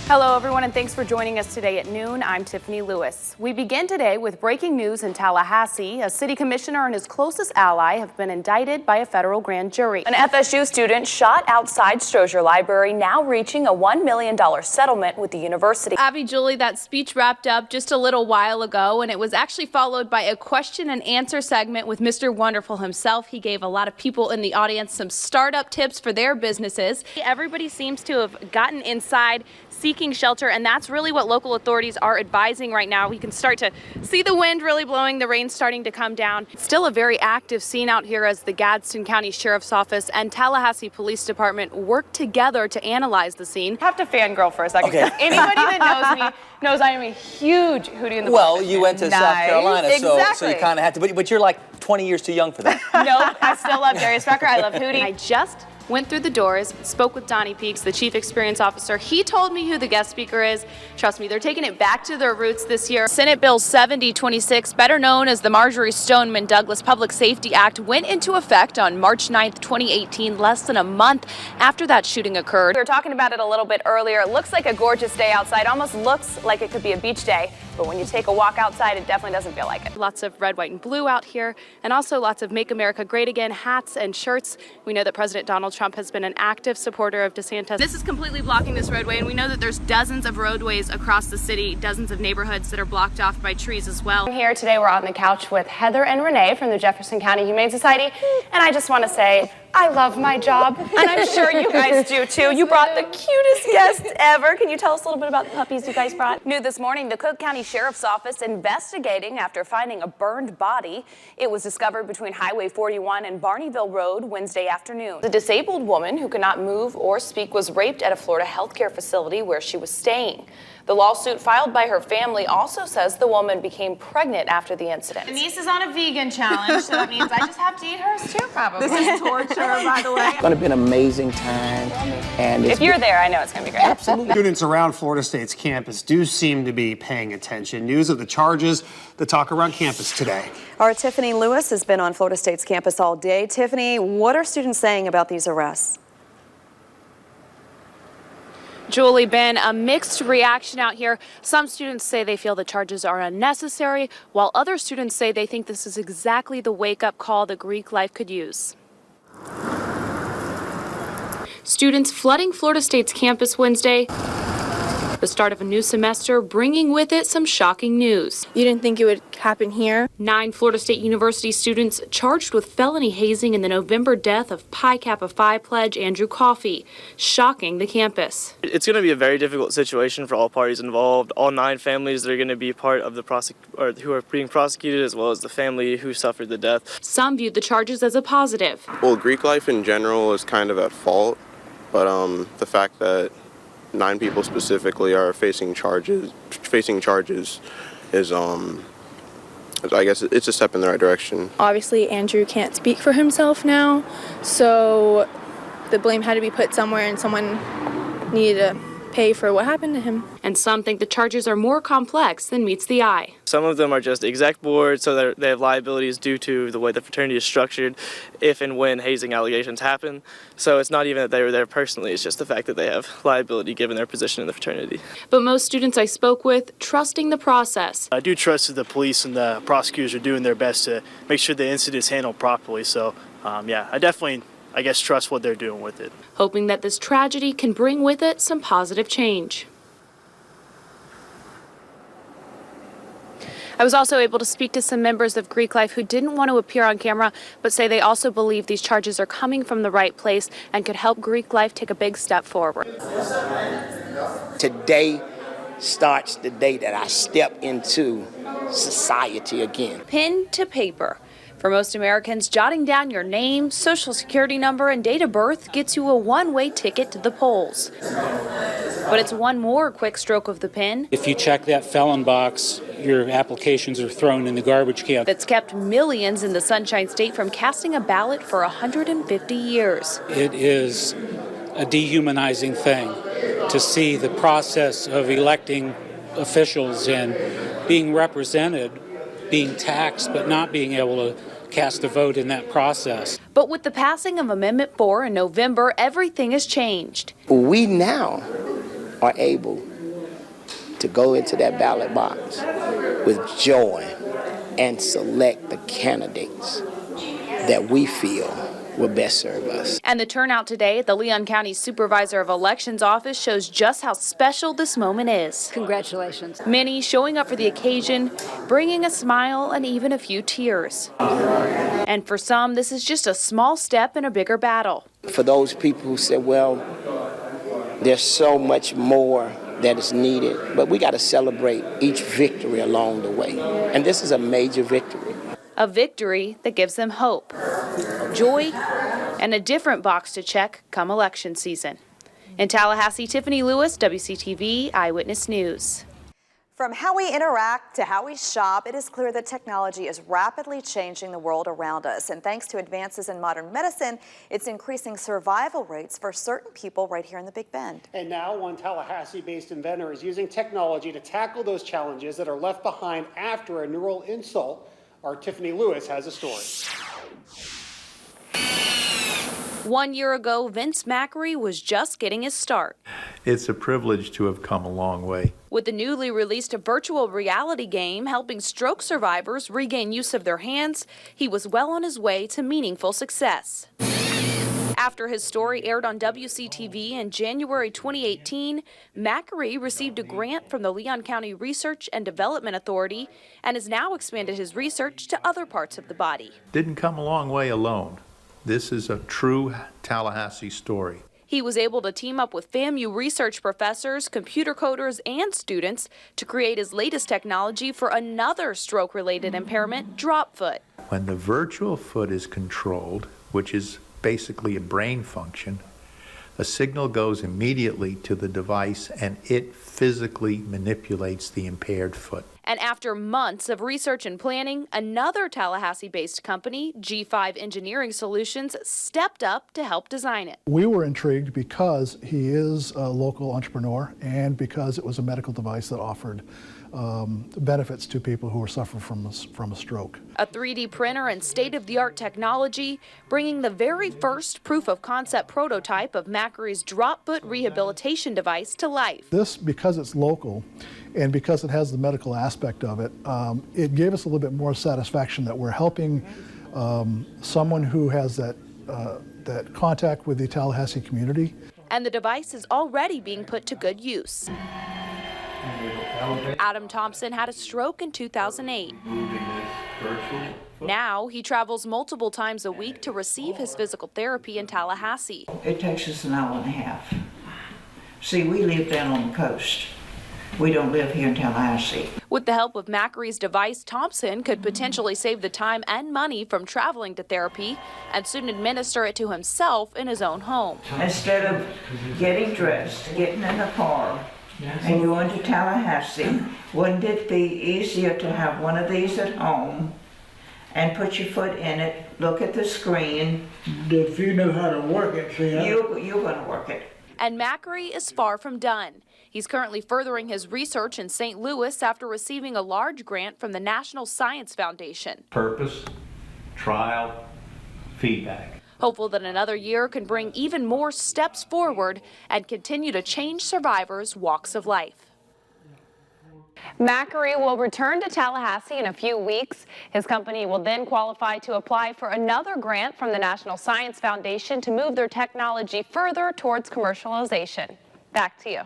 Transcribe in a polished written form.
Hello, everyone, and thanks for joining us today at noon. I'm Tiffany Lewis. We begin today with breaking news in Tallahassee. A city commissioner and his closest ally have been indicted by a federal grand jury. An FSU student shot outside Strozier Library, now reaching a $1 million settlement with the university. Abby, Julie, that speech wrapped up just a little while ago, and it was actually followed by a question and answer segment with Mr. Wonderful himself. He gave a lot of people in the audience some startup tips for their businesses. Everybody seems to have gotten inside, seeking shelter, and that's really what local authorities are advising right now. We can start to see the wind really blowing, the rain starting to come down. It's still a very active scene out here as the Gadsden County Sheriff's Office and Tallahassee Police Department work together to analyze the scene. I have to fangirl for a second. Okay. Anybody that knows me knows I am a huge Hootie in the Well, Bush you went to South Carolina, Exactly. so you kind of had to, but you're like 20 years too young for that. Nope, I still love Darius Rucker. I love Hootie. I just went through the doors, spoke with Donnie Peaks, the Chief Experience Officer. He told me who the guest speaker is. Trust me, they're taking it back to their roots this year. Senate Bill 7026, better known as the Marjorie Stoneman Douglas Public Safety Act, went into effect on March 9th, 2018, less than a month after that shooting occurred. We were talking about it a little bit earlier. It looks like a gorgeous day outside, almost looks like it could be a beach day, but when you take a walk outside, it definitely doesn't feel like it. Lots of red, white, and blue out here, and also lots of Make America Great Again hats and shirts. We know that President Donald Trump has been an active supporter of DeSantis. This is completely blocking this roadway, and we know that there's dozens of roadways across the city, dozens of neighborhoods that are blocked off by trees as well. Here today, we're on the couch with Heather and Renee from the Jefferson County Humane Society, and I just want to say, I love my job, and I'm sure you guys do too. You brought the cutest guests ever. Can you tell us a little bit about the puppies you guys brought? New this morning, the Cook County Sheriff's Office investigating after finding a burned body. It was discovered between Highway 41 and Barneyville Road Wednesday afternoon. The disabled woman who could not move or speak was raped at a Florida healthcare facility where she was staying. The lawsuit filed by her family also says the woman became pregnant after the incident. Denise is on a vegan challenge, so that means I just have to eat hers too, probably. This is torture, by the way. It's going to be an amazing time. And if you're there, I know it's going to be great. Absolutely. Students around Florida State's campus do seem to be paying attention. News of the charges, the talk around campus today. Our Tiffany Lewis has been on Florida State's campus all day. Tiffany, what are students saying about these arrests? Julie, been a mixed reaction out here. Some students say they feel the charges are unnecessary, while other students say they think this is exactly the wake-up call the Greek life could use. Students flooding Florida State's campus Wednesday, the start of a new semester, bringing with it some shocking news. You didn't think it would happen here? 9 Florida State University students charged with felony hazing in the November death of Pi Kappa Phi pledge Andrew Coffey, shocking the campus. It's going to be a very difficult situation for all parties involved. All 9 families that are going to be part of the who are being prosecuted, as well as the family who suffered the death. Some viewed the charges as a positive. Well, Greek life in general is kind of at fault, but the fact that 9 people specifically are facing charges is, I guess it's a step in the right direction. Obviously, Andrew can't speak for himself now, so the blame had to be put somewhere, and someone needed to pay for what happened to him. And some think the charges are more complex than meets the eye. Some of them are just exec board, so they have liabilities due to the way the fraternity is structured if and when hazing allegations happen. So it's not even that they were there personally, it's just the fact that they have liability given their position in the fraternity. But most students I spoke with trusting the process. I do trust that the police and the prosecutors are doing their best to make sure the incident is handled properly. So yeah, I definitely trust what they're doing with it. Hoping that this tragedy can bring with it some positive change. I was also able to speak to some members of Greek life who didn't want to appear on camera, but say they also believe these charges are coming from the right place and could help Greek life take a big step forward. Today starts the day that I step into society again. Pen to paper. For most Americans, jotting down your name, social security number, and date of birth gets you a one-way ticket to the polls. But it's one more quick stroke of the pen. If you check that felon box, your applications are thrown in the garbage can. That's kept millions in the Sunshine State from casting a ballot for 150 years. It is a dehumanizing thing to see the process of electing officials and being represented, being taxed, but not being able to cast a vote in that process. But with the passing of Amendment 4 in November, everything has changed. We now are able to go into that ballot box with joy and select the candidates that we feel will best serve us. And the turnout today at the Leon County Supervisor of Elections office shows just how special this moment is. Congratulations. Many showing up for the occasion, bringing a smile and even a few tears. And for some, this is just a small step in a bigger battle. For those people who said, well, there's so much more that is needed, but we got to celebrate each victory along the way. And this is a major victory. A victory that gives them hope, joy, and a different box to check come election season. In Tallahassee, Tiffany Lewis, WCTV Eyewitness News. From how we interact to how we shop, it is clear that technology is rapidly changing the world around us. And thanks to advances in modern medicine, it's increasing survival rates for certain people right here in the Big Bend. And now one Tallahassee-based inventor is using technology to tackle those challenges that are left behind after a neural insult. Our Tiffany Lewis has a story. 1 year ago, Vince Macri was just getting his start. It's a privilege to have come a long way. With the newly released virtual reality game helping stroke survivors regain use of their hands, he was well on his way to meaningful success. After his story aired on WCTV in January 2018, Macri received a grant from the Leon County Research and Development Authority and has now expanded his research to other parts of the body. Didn't come a long way alone. This is a true Tallahassee story. He was able to team up with FAMU research professors, computer coders, and students to create his latest technology for another stroke-related impairment, drop foot. When the virtual foot is controlled, which is basically a brain function, a signal goes immediately to the device and it physically manipulates the impaired foot. And after months of research and planning, another Tallahassee-based company, G5 Engineering Solutions, stepped up to help design it. We were intrigued because he is a local entrepreneur and because it was a medical device that offered benefits to people who were suffering from a stroke. A 3D printer and state-of-the-art technology, bringing the very first proof-of-concept prototype of Macri's drop foot rehabilitation device to life. This, because it's local and because it has the medical aspect of it, it gave us a little bit more satisfaction that we're helping someone who has that contact with the Tallahassee community. And the device is already being put to good use. Adam Thompson had a stroke in 2008. Now he travels multiple times a week to receive his physical therapy in Tallahassee. It takes us an hour and a half. See, we live down on the coast. We don't live here in Tallahassee. With the help of Macri's device, Thompson could potentially save the time and money from traveling to therapy and soon administer it to himself in his own home. Instead of getting dressed, getting in the car, and going to Tallahassee, wouldn't it be easier to have one of these at home and put your foot in it, look at the screen? If you know how to work it, see, you're going to work it. And Macri is far from done. He's currently furthering his research in St. Louis after receiving a large grant from the National Science Foundation. Purpose, trial, feedback. Hopeful that another year can bring even more steps forward and continue to change survivors' walks of life. Macri will return to Tallahassee in a few weeks. His company will then qualify to apply for another grant from the National Science Foundation to move their technology further towards commercialization. Back to you.